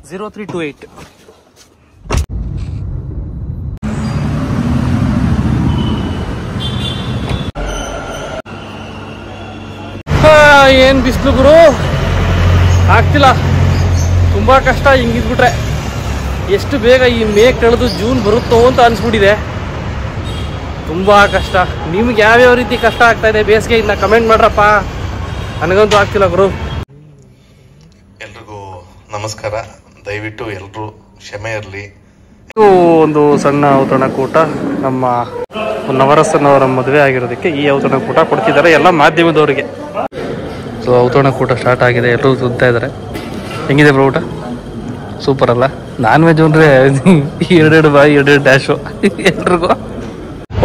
0328. ಏನ್ ಬಿಸಿಲು ಗುರು, ಆಗ್ತಿಲ್ಲ, ತುಂಬಾ ಕಷ್ಟ. ಹಿಂಗಿದ್ಬಿಟ್ರೆ ಎಷ್ಟು ಬೇಗ ಈ ಮೇ ಕಳೆದು ಜೂನ್ ಬರುತ್ತೋ ಅಂತ ಅನ್ಸ್ಬಿಟ್ಟಿದೆ. ತುಂಬಾ ಕಷ್ಟ. ನಿಮ್ಗೆ ಯಾವ್ಯಾವ ರೀತಿ ಕಷ್ಟ ಆಗ್ತಾ ಇದೆ ಬೇಸಿಗೆಯಿಂದ ಕಮೆಂಟ್ ಮಾಡ್ರಪ್ಪ, ನನಗಂತೂ ಆಗ್ತಿಲ್ಲ ಗುರು. ಎಲ್ರಿಗೂ ನಮಸ್ಕಾರ. ದಯವಿಟ್ಟು ಎಲ್ರು ಕ್ಷಮೆ ಇರಲಿ. ಒಂದು ಸಣ್ಣ ಔತಣಕೂಟ, ನಮ್ಮ ನವರಸನವರ ಮದುವೆ ಆಗಿರೋದಕ್ಕೆ ಈ ಔತಣಕೂಟ ಕೊಡ್ತಿದ್ದಾರೆ ಎಲ್ಲ ಮಾಧ್ಯಮದವರಿಗೆ. ಸೊ ಔತಣಕೂಟ ಸ್ಟಾರ್ಟ್ ಆಗಿದೆ, ಎಲ್ಲರೂ ತಿಂತಾ ಇದ್ದಾರೆ. ಹೆಂಗಿದೆ ಬ್ರೋ ಊಟ? ಸೂಪರ್ ಅಲ್ಲ? ನಾನ್ ವೆಜ್ ಅಂದ್ರೆ ಎರಡೆರಡು ಬಾಯಿ ಎರಡೆರಡು ಡ್ಯಾಶು ಎಲ್ರಿಗೂ.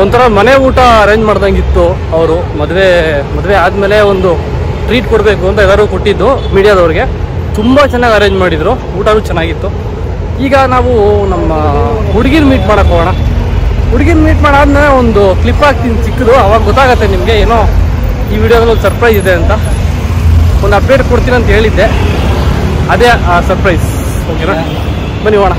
ಒಂಥರ ಮನೆ ಊಟ ಅರೇಂಜ್ ಮಾಡ್ದಂಗಿತ್ತು ಅವರು. ಮದುವೆ ಆದಮೇಲೆ ಒಂದು ಟ್ರೀಟ್ ಕೊಡಬೇಕು ಅಂತ ಎಲ್ಲರೂ ಕೊಟ್ಟಿದ್ದು ಮೀಡಿಯಾದವ್ರಿಗೆ. ತುಂಬ ಚೆನ್ನಾಗಿ ಅರೇಂಜ್ ಮಾಡಿದರು, ಊಟನೂ ಚೆನ್ನಾಗಿತ್ತು. ಈಗ ನಾವು ನಮ್ಮ ಹುಡುಗಿನ ಮೀಟ್ ಮಾಡೋಕೆ ಹೋಗೋಣ. ಹುಡುಗಿನ ಮೀಟ್ ಮಾಡಾದ್ಮೇಲೆ ಒಂದು ಕ್ಲಿಪ್ ಹಾಕ್ತೀನಿ ಚಿಕ್ಕದು, ಅವಾಗ ಗೊತ್ತಾಗತ್ತೆ ನಿಮಗೆ ಏನೋ ಈ ವಿಡಿಯೋದಲ್ಲಿ ಒಂದು ಸರ್ಪ್ರೈಸ್ ಇದೆ ಅಂತ. ಒಂದು ಅಪ್ಡೇಟ್ ಕೊಡ್ತೀನಿ ಅಂತ ಹೇಳಿದ್ದೆ, ಅದೇ ಆ ಸರ್ಪ್ರೈಸ್. ಓಕೆನಾ, ಬನ್ನಿ ಹೋಗೋಣ.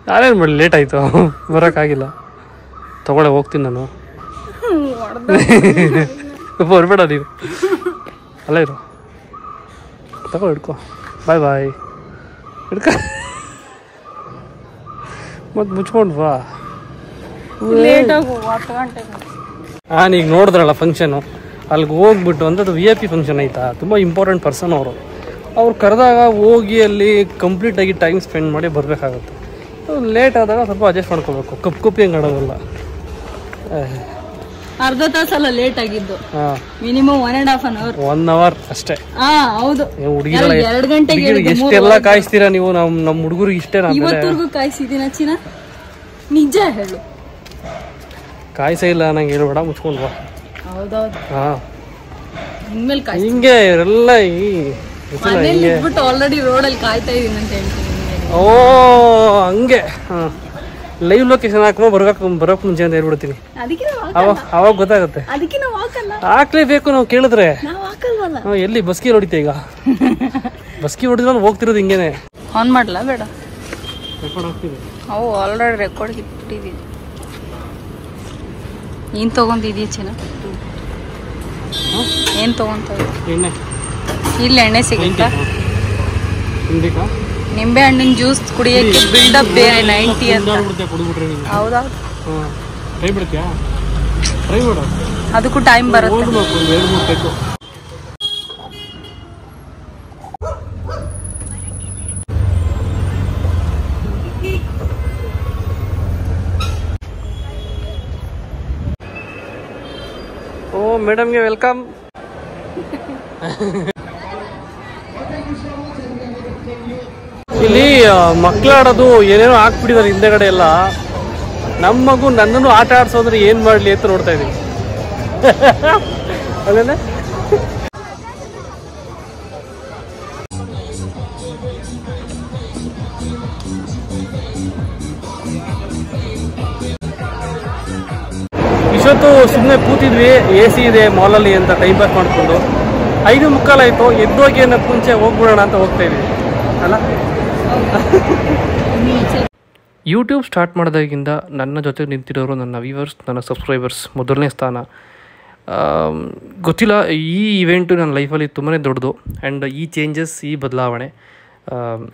ನಾನೇನು ಮಾಡಿ ಲೇಟ್ ಆಯಿತು, ಬರೋಕ್ಕಾಗಿಲ್ಲ. ತಗೊಳ್ಳೆ ಹೋಗ್ತೀನಿ ನಾನು. ಬರ್ಬೇಡ ನೀವು, ಅಲ್ಲ ಇರು, ತಗೋ ಹಿಡ್ಕೊ. ಬಾಯ್ ಬಾಯ್, ಹಿಡ್ಕ ಮತ್ತೆ ಮುಚ್ಕೊಂಡು ಬಾ. ಈಗ ನೋಡಿದ್ರಲ್ಲ ಫಂಕ್ಷನು, ಅಲ್ಲಿಗೆ ಹೋಗ್ಬಿಟ್ಟು ಅಂಥದ್ದು VIP ಫಂಕ್ಷನ್ ಆಯ್ತಾ, ತುಂಬ ಇಂಪಾರ್ಟೆಂಟ್ ಪರ್ಸನ್ ಅವರು. ಅವ್ರು ಕರೆದಾಗ ಹೋಗಿ ಅಲ್ಲಿ ಕಂಪ್ಲೀಟಾಗಿ ಟೈಮ್ ಸ್ಪೆಂಡ್ ಮಾಡಿ ಬರಬೇಕಾಗುತ್ತೆ. ಲೇಟ್ ಆದಾಗ ಸ್ವಲ್ಪ ಅಡ್ಜಸ್ಟ್ ಮಾಡ್ಕೋಬೇಕು, ಕಪ್ಪಿ ಹಂಗೆ ಆಡೋದಲ್ಲ. ಅರ್ಧ ತಾಸಲ್ಲ ಲೇಟ್ ಆಗಿದ್ದು, ಮಿನಿಮಮ್ 1.5 hour ಅಷ್ಟೇ. ಹೌದು, ಹುಡುಗಿರ 2 ಗಂಟೆಗೆ ಎಷ್ಟೆಲ್ಲ ಕಾಯಿಸ್ತೀರಾ ನೀವು? ನಮ್ಮ ಹುಡುಗರಿಗೆ ಇಷ್ಟೇ. ಇವತ್ತವರೆಗೂ ಕಾಯಿಸಿದೀನ ಚಿನ್ನ, ನಿಜ ಹೇಳು. ಕಾಯಿಸೇ ಇಲ್ಲ ನಂಗೆ ಹೇಳ್ಬೇಡ, ಮುಚ್ಕೊಂಡು ಬಾ. ಹೌದೌದು, ಇನ್ಮೇಲೆ ಹಿಂಗೆ ಎಲ್ಲ ಆಲ್ರೆಡಿ ರೋಡಲ್ಲಿ ಕಾಯ್ತಾ ಇದೀನಿ ಅಂತ ಹೇಳ್ತೀನಿ. ಓ ಹಂಗೆ ಲೈವ್ ಲೊಕೇಶನ್ ಹಾಕೋ ಬರೋಕ್ ಮುಂಚೆ ಅಂತ ಹೇಳ್ಬಿಡ್ತೀನಿ, ಅವಾಗ ಗೊತ್ತಾಗುತ್ತೆ. ಹಾಕ್ಲೇಬೇಕು ನಾವು ಕೇಳಿದ್ರೆ. ಎಲ್ಲಿ ಬಸ್ಕಿ ಹೊಡಿತೆ ಈಗ? ಬಸ್ಕಿ ಹೊಡಿದ್ರೆ ಹೋಗ್ತಿರೋದು ಹಿಂಗೇನೆ. ಆನ್ ಮಾಡ್ಲಾ ಬೇಡ? ರೆಕಾರ್ಡ್ ಆಗ್ತಿದೆ. ಆಲ್ರೆಡಿ ರೆಕಾರ್ಡ್ ಇಟ್ಟಿದ್ದೀನಿ. ಏನ್ ತಗೊಂಡಿದೀಯ ಚಿನ್ನ? ಏನ್ ತಗೊಂತ? ಎಣ್ಣೆ. ಇಲ್ಲಿ ಎಣ್ಣೆ ಸಿಗುತ್ತಾ? ನಿಂಬೆ ಹಣ್ಣಿನ ಜ್ಯೂಸ್ ಕುಡಿಯಕ್ಕೆ ಬಿಲ್ಡಪ್ ಬೇರೆ 90 ಅಂತ. ಹೌದಾ? ಅದಕ್ಕೂ ಟೈಮ್ ಬರುತ್ತೆ. ಓ ಮೇಡಮ್ಗೆ ವೆಲ್ಕಮ್. ಇಲ್ಲಿ ಮಕ್ಕಳಾಡೋದು ಏನೇನೋ ಹಾಕ್ಬಿಟ್ಟಿದ್ದಾರೆ ಹಿಂದೆಗಡೆ ಎಲ್ಲ. ನಮ್ಮ ಮಗು ನನ್ನನ್ನು ಆಟ ಆಡ್ಸೋದ್ರೆ ಏನ್ ಮಾಡ್ಲಿ ಅಂತ ನೋಡ್ತಾ ಇದೀವಿ. ಅಲ್ಲೇನೆ ಇಷ್ಟೊತ್ತು ಸುಮ್ಮನೆ ಕೂತಿದ್ವಿ, AC ಇದೆ ಮಾಲಲ್ಲಿ ಅಂತ ಟೈಮ್ ಪಾಸ್ ಮಾಡಿಕೊಂಡು. 5:45 ಆಯಿತು, ಎದ್ದೋಗಿ ಅನ್ನೋಕ್ಕೆ ಮುಂಚೆ ಹೋಗ್ಬಿಡೋಣ ಅಂತ ಹೋಗ್ತಾ ಇದ್ವಿ ಅಲ್ಲ. ಯೂಟ್ಯೂಬ್ ಸ್ಟಾರ್ಟ್ ಮಾಡಿದಾಗಿಂದ ನನ್ನ ಜೊತೆ ನಿಂತಿರೋರು ನನ್ನ ವ್ಯೂವರ್ಸ್, ನನ್ನ ಸಬ್ಸ್ಕ್ರೈಬರ್ಸ್ ಮೊದಲನೇ ಸ್ಥಾನ. ಗೊತ್ತಿಲ್ಲ, ಈ ಇವೆಂಟು ನನ್ನ ಲೈಫಲ್ಲಿ ತುಂಬಾ ದೊಡ್ಡದು. ಆ್ಯಂಡ್ ಈ ಚೇಂಜಸ್, ಈ ಬದಲಾವಣೆ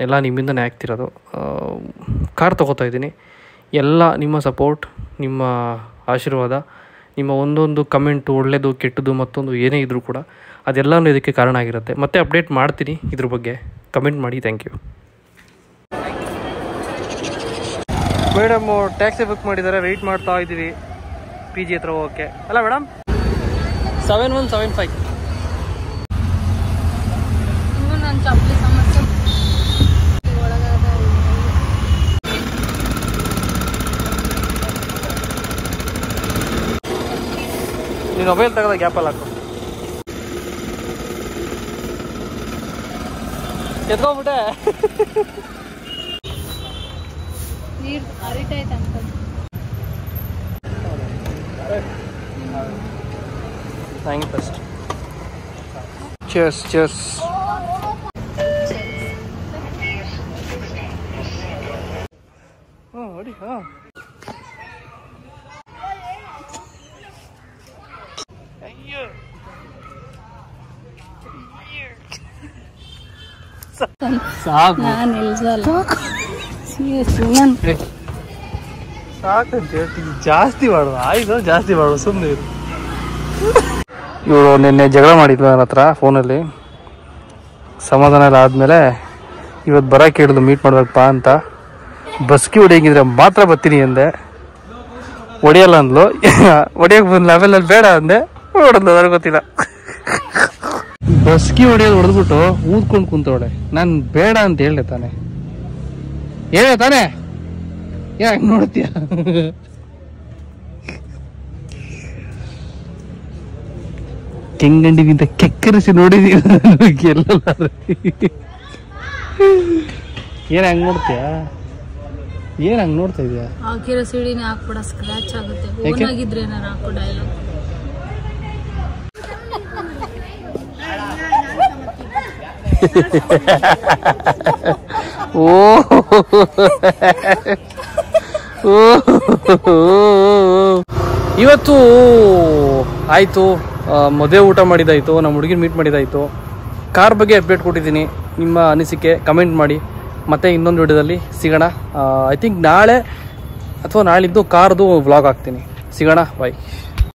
ಎಲ್ಲ ನಿಮ್ಮಿಂದನೇ ಆಗ್ತಿರೋದು. ಕಾರ್ ತೊಗೋತಾ ಇದ್ದೀನಿ. ಎಲ್ಲ ನಿಮ್ಮ ಸಪೋರ್ಟ್, ನಿಮ್ಮ ಆಶೀರ್ವಾದ, ನಿಮ್ಮ ಒಂದೊಂದು ಕಮೆಂಟು, ಒಳ್ಳೆಯದು ಕೆಟ್ಟದ್ದು ಮತ್ತೊಂದು ಏನೇ ಇದ್ದರೂ ಕೂಡ ಅದೆಲ್ಲವೂ ಇದಕ್ಕೆ ಕಾರಣ ಆಗಿರುತ್ತೆ. ಮತ್ತೆ ಅಪ್ಡೇಟ್ ಮಾಡ್ತೀನಿ ಇದ್ರ ಬಗ್ಗೆ, ಕಮೆಂಟ್ ಮಾಡಿ. Thank you. Madam taxi book ಮಾಡಿದ್ದಾರೆ, ವೆಯ್ಟ್ ಮಾಡ್ತಾ ಇದ್ದೀವಿ PG ಹತ್ರ ಹೋಗೋಕ್ಕೆ. ಅಲ್ಲ ಮೇಡಮ್? 7175. ನೀನು ಮೊಬೈಲ್ ತಗೋದ ಗ್ಯಾಪಲ್ಲಿ ಹಾಕು. ಎತ್ಕೊಂಡ್ಬಿಟ್ಟೆ. ನೀರು ಹರಿತೈತೆ uncle. Thank you first. cheers. ಹೊಡಿ. ಸಾಕು ನಾನು ನಿಲ್ಸಲ್ಲ. ಸಾಕಂತ ಹೇಳ್ತೀನಿ. ಜಾಸ್ತಿ ಮಾಡುವ ಆಯ್ತು, ಜಾಸ್ತಿ ಮಾಡುವ ಸುಮ್ಮನೆ ಇರು. ಇವಳು ನಿನ್ನೆ ಜಗಳ ಮಾಡಿದ್ಲು ನನ್ನ ಹತ್ರ ಫೋನಲ್ಲಿ. ಸಮಾಧಾನ ಎಲ್ಲ ಆದಮೇಲೆ ಇವತ್ತು ಬರೋಕೆ ಹೇಳಿದ್ಲು ಮೀಟ್ ಮಾಡ್ಬೇಕಪ್ಪ ಅಂತ. ಬಸ್ಕಿ ಹೊಡಿಯಂಗಿದ್ರೆ ಮಾತ್ರ ಬರ್ತೀನಿ ಅಂದೆ. ಹೊಡಿಯಲ್ಲ ಅಂದ್ಲು. ಹೊಡಿಯೋಕೆ ಬಂದು ಲೆವೆಲಲ್ಲಿ ಬೇಡ ಅಂದೆ. ಹೊಡೆದ್ಲು, ನನಗೆ ಗೊತ್ತಿಲ್ಲ. ಬಸ್ಕಿ ಹೊಡಿಯೋದು ಹೊಡೆದ್ಬಿಟ್ಟು ಊದ್ಕೊಂಡು ಕುಂತವಳೆ. ನಾನು ಬೇಡ ಅಂತ ಹೇಳ್ದೆ ತಾನೆ, ಹೇಳ ತಾನೆ, ಯಾಕೆ ನೋಡ್ತೀಯ? ಕೆಂಗಂಡಿಗಿಂತ ಕೆಕ್ಕರಿಸಿ ನೋಡಿದೀನಿ ಎಲ್ಲಲ್ಲ. ಏನ್ ಹಂಗ್ ನೋಡ್ತೀಯ? ಏನ್ ಹಂಗ್ ನೋಡ್ತಾ ಇದೀಯ? ಹಾಕಿರೋ ಸಿಡಿನೇ ಹಾಕ್ಬಿಡ, ಸ್ಕ್ರಾಚ್ ಆಗುತ್ತೆ. ಓನ್ ಆಗಿದ್ರೆ ಏನಾರು ಹಾಕೋ ಡೈಲಾಗ್. ಇವತ್ತು ಆಯ್ತು, ಮದುವೆ ಊಟ ಮಾಡಿದಾಯ್ತು, ನಮ್ಮ ಹುಡುಗಿನ ಮೀಟ್ ಮಾಡಿದಾಯ್ತು. ಕಾರ್ ಬಗ್ಗೆ ಅಪ್ಡೇಟ್ ಕೊಟ್ಟಿದ್ದೀನಿ. ನಿಮ್ಮ ಅನಿಸಿಕೆ ಕಮೆಂಟ್ ಮಾಡಿ. ಮತ್ತೆ ಇನ್ನೊಂದು ವಿಡಿಯೋದಲ್ಲಿ ಸಿಗೋಣ. ಐ ಥಿಂಕ್ ನಾಳೆ ಅಥವಾ ನಾಳಿದ್ದು ಕಾರ್ದು ವ್ಲಾಗ್ ಹಾಕ್ತೀನಿ. ಸಿಗೋಣ, ಬಾಯ್.